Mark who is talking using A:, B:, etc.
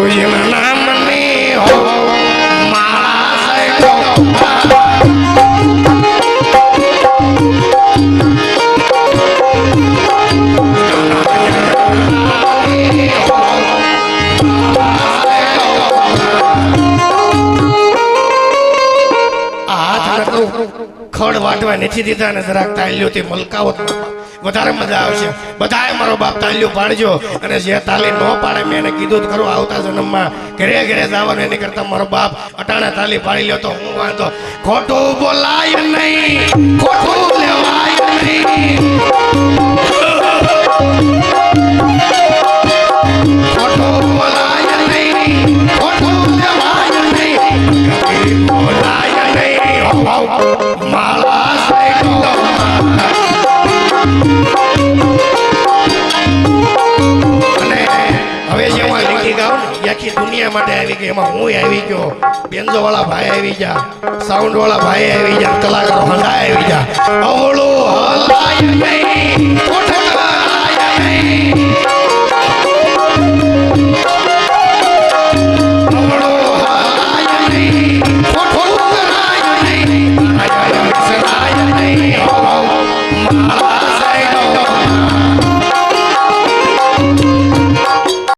A: ગુરુજીના નામની હો ખડ વાટવા નથી દીધા ને જરાક તાલીઓથી મલકાવો વધારે મજા આવશે. બધાએ મારો બાપ તાલીઓ પાડજો અને જે તાલી ન પાડે મેં એને કીધું તો ખરું આવતા જન્મમાં ઘરે ઘરે જવાનું એની કરતા મારો બાપ અટાણે તાલી પાડી લ્યો તો હું વાંધો. ખોટું બોલાય નહીં, ખોટું લેવાય નહીં, ખોટું બોલાય નહીં, ખોટું લેવાય નહીં, બોલાય નહીં માળા સાઈડો. અને હવે જે હું લીટી ગાઉં ને આખી દુનિયા માટે આવી ગઈ. એમાં હું આવી ગયો, બેન્જો વાળા ભાઈ આવી ગયા, સાઉન્ડ વાળા ભાઈ આવી ગયા, કલાકારો હંગા આવી ગયા.